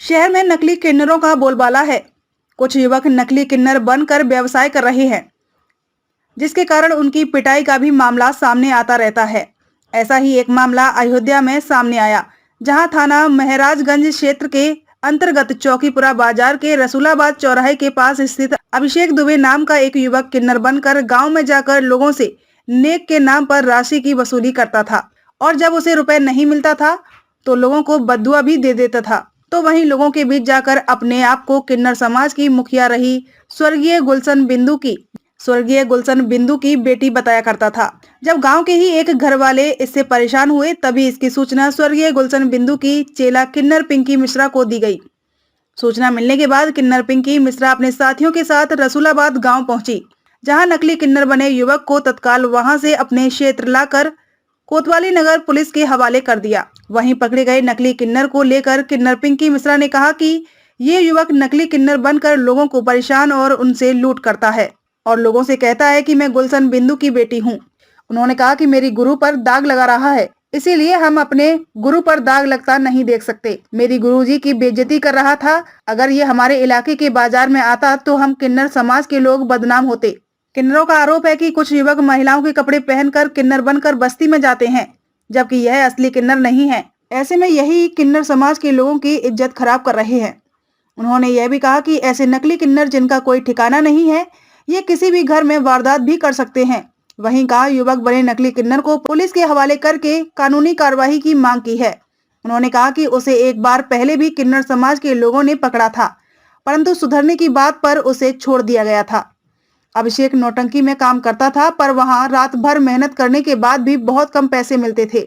शहर में नकली किन्नरों का बोलबाला है। कुछ युवक नकली किन्नर बनकर व्यवसाय कर रहे हैं, जिसके कारण उनकी पिटाई का भी मामला सामने आता रहता है। ऐसा ही एक मामला अयोध्या में सामने आया, जहां थाना महराजगंज क्षेत्र के अंतर्गत चौकीपुरा बाजार के रसूलाबाद चौराहे के पास स्थित अभिषेक दुबे नाम का एक युवक किन्नर बनकर गांव में जाकर लोगों से नेक के नाम पर राशि की वसूली करता था और जब उसे रुपए नहीं मिलता था तो लोगों को बद्दुआ भी दे देता था। तो वहीं लोगों के बीच जाकर अपने आप को किन्नर समाज की मुखिया रही स्वर्गीय गुलशन बिंदु की बेटी बताया करता था। जब गांव के ही एक घर वाले इससे परेशान हुए, तभी इसकी सूचना स्वर्गीय गुलशन बिंदु की चेला किन्नर पिंकी मिश्रा को दी गई। सूचना मिलने के बाद किन्नर पिंकी मिश्रा अपने साथियों के साथ रसूलाबाद गांव पहुंची, जहां नकली किन्नर बने युवक को तत्काल वहां से अपने क्षेत्र लाकर कोतवाली नगर पुलिस के हवाले कर दिया। वहीं पकड़े गए नकली किन्नर को लेकर किन्नर पिंकी मिश्रा ने कहा कि ये युवक नकली किन्नर बनकर लोगों को परेशान और उनसे लूट करता है और लोगों से कहता है कि मैं गुलशन बिंदु की बेटी हूँ। उन्होंने कहा कि मेरी गुरु पर दाग लगा रहा है, इसीलिए हम अपने गुरु पर दाग लगता नहीं देख सकते। मेरी गुरुजी की बेइज्जती कर रहा था। अगर ये हमारे इलाके के बाजार में आता तो हम किन्नर समाज के लोग बदनाम होते। किन्नरों का आरोप है कि कुछ युवक महिलाओं के कपड़े पहनकर किन्नर बनकर बस्ती में जाते हैं, जबकि यह असली किन्नर नहीं है। ऐसे में यही किन्नर समाज के लोगों की इज्जत खराब कर रहे हैं। उन्होंने यह भी कहा कि ऐसे नकली किन्नर जिनका कोई ठिकाना नहीं है, ये किसी भी घर में वारदात भी कर सकते हैं। वहीं कहा युवक बने नकली किन्नर को पुलिस के हवाले करके कानूनी कार्रवाई की मांग की है। उन्होंने कहा कि उसे एक बार पहले भी किन्नर समाज के लोगों ने पकड़ा था, परंतु सुधरने की बात पर उसे छोड़ दिया गया था। अभिषेक नौटंकी में काम करता था, पर वहां रात भर मेहनत करने के बाद भी बहुत कम पैसे मिलते थे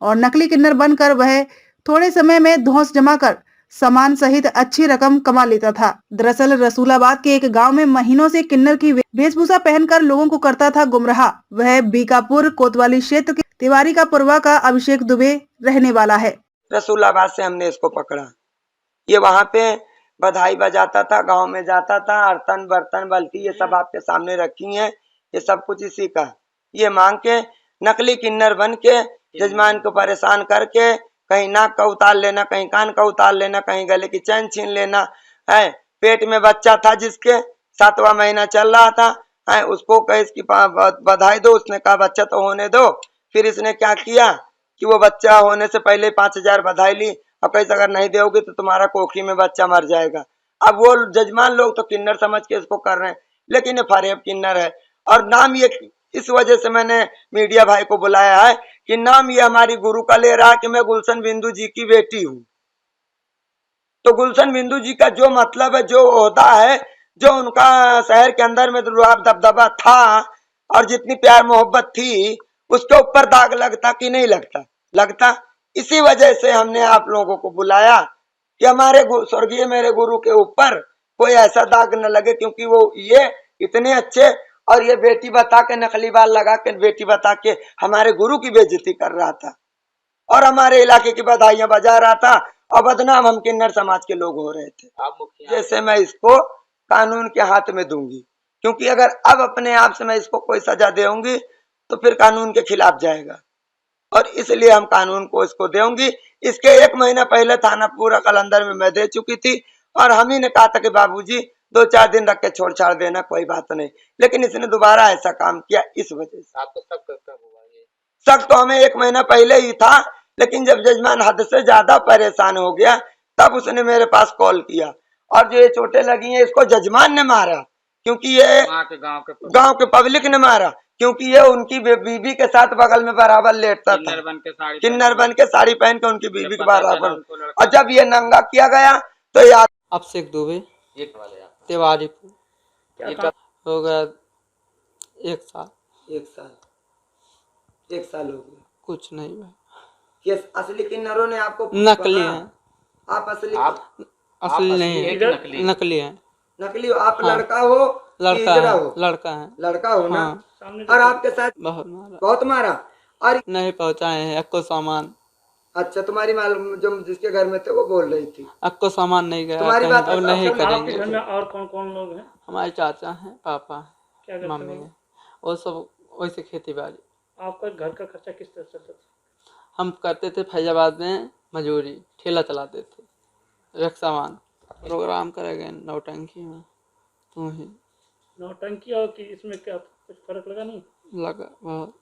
और नकली किन्नर बनकर वह थोड़े समय में धौंस जमा कर सामान सहित अच्छी रकम कमा लेता था। दरअसल रसूलाबाद के एक गांव में महीनों से किन्नर की वेशभूषा पहनकर लोगों को करता था गुमराह। वह बीकापुर कोतवाली क्षेत्र के तिवारी का पुरवा का अभिषेक दुबे रहने वाला है। रसूलाबाद से हमने इसको पकड़ा। ये वहाँ पे बधाई बजाता था, गांव में जाता था, अर्तन बर्तन बल्टी ये सब आपके सामने रखी हैं, ये सब कुछ इसी का। ये मांग के नकली किन्नर बन के जजमान को परेशान करके कहीं नाक का उतार लेना, कहीं कान का उतार लेना, कहीं गले की चैन छीन लेना है। पेट में बच्चा था जिसके 7वां महीना चल रहा था है, उसको कहे इसकी बधाई दो, उसने कहा बच्चा तो होने दो। फिर इसने क्या किया कि वो बच्चा होने से पहले 5,000 बधाई ली और कहीं अगर नहीं दोगे तो तुम्हारा कोखी में बच्चा मर जाएगा। अब वो जजमान लोग तो किन्नर समझ के इसको कर रहे हैं, लेकिन ये फरेब किन्नर है। और नाम ये इस वजह से मैंने मीडिया भाई को बुलाया है कि नाम ये हमारी गुरु का ले रहा है कि मैं गुलशन बिंदु जी की बेटी हूँ। तो गुलशन बिंदु जी का जो मतलब है, जो होता है, जो उनका शहर के अंदर में रुआब दबदबा था और जितनी प्यार मोहब्बत थी, उसके ऊपर दाग लगता कि नहीं लगता? लगता। इसी वजह से हमने आप लोगों को बुलाया कि हमारे स्वर्गीय मेरे गुरु के ऊपर कोई ऐसा दाग न लगे, क्योंकि वो ये इतने अच्छे और ये बेटी बता के नकली बाल लगा के बेटी बता के हमारे गुरु की बेइज्जती कर रहा था और हमारे इलाके की बधाइयां बजा रहा था और बदनाम हम किन्नर समाज के लोग हो रहे थे। जैसे मैं इसको कानून के हाथ में दूंगी, क्योंकि अगर अब अपने आप से मैं इसको कोई सजा देऊंगी तो फिर कानून के खिलाफ जाएगा और इसलिए हम कानून को इसको देंगी। इसके 1 महीना पहले थाना पूरा कलंदर में मैं दे चुकी थी और हम ही ने कहा था कि बाबूजी 2-4 दिन रख के छोड़ छाड़ देना, कोई बात नहीं, लेकिन इसने दोबारा ऐसा काम किया। इस वजह से आपको शक तो हमें 1 महीना पहले ही था, लेकिन जब जजमान हद से ज्यादा परेशान हो गया तब उसने मेरे पास कॉल किया और जो ये चोटें लगी हैं इसको जजमान ने मारा, क्योंकि ये गांव के पब्लिक ने मारा, क्योंकि ये उनकी बीबी के साथ बगल में बराबर लेटता था, किन्नर बन के साड़ी पहन के उनकी बीबी के बराबर। और जब ये नंगा किया गया तो याद अभिषेक दुबे तिवारी हो गया 1 साल। 1 साल हो गया, कुछ नहीं भाई। ये असली किन्नरों ने आपको नकली है। आप असली असली नहीं है, नकली है। नकली हो आप? हाँ। लड़का हो? लड़का है, लड़का है, लड़का हो ना? हाँ। और आपके साथ बहुत मारा और नहीं पहुंचाए हैं अक्को सामान। अच्छा, तुम्हारी मालूम जो जिसके घर में थे वो बोल रही थी अक्को सामान नहीं गया, तुम्हारी बात अब नहीं करेंगे। घर में और कौन कौन लोग हैं? हमारे चाचा हैं, पापा क्या करते मम्मी है, वो सब वैसे खेती बाड़ी। आपका घर का खर्चा किस तरह चलता था? हम करते थे फैजाबाद में मजदूरी, ठेला चलाते थे। रक्षावान प्रोग्राम करेंगे नौटंकी में तू ही नौटंकी और कि इसमें क्या कुछ फर्क लगा नहीं? लगा बहुत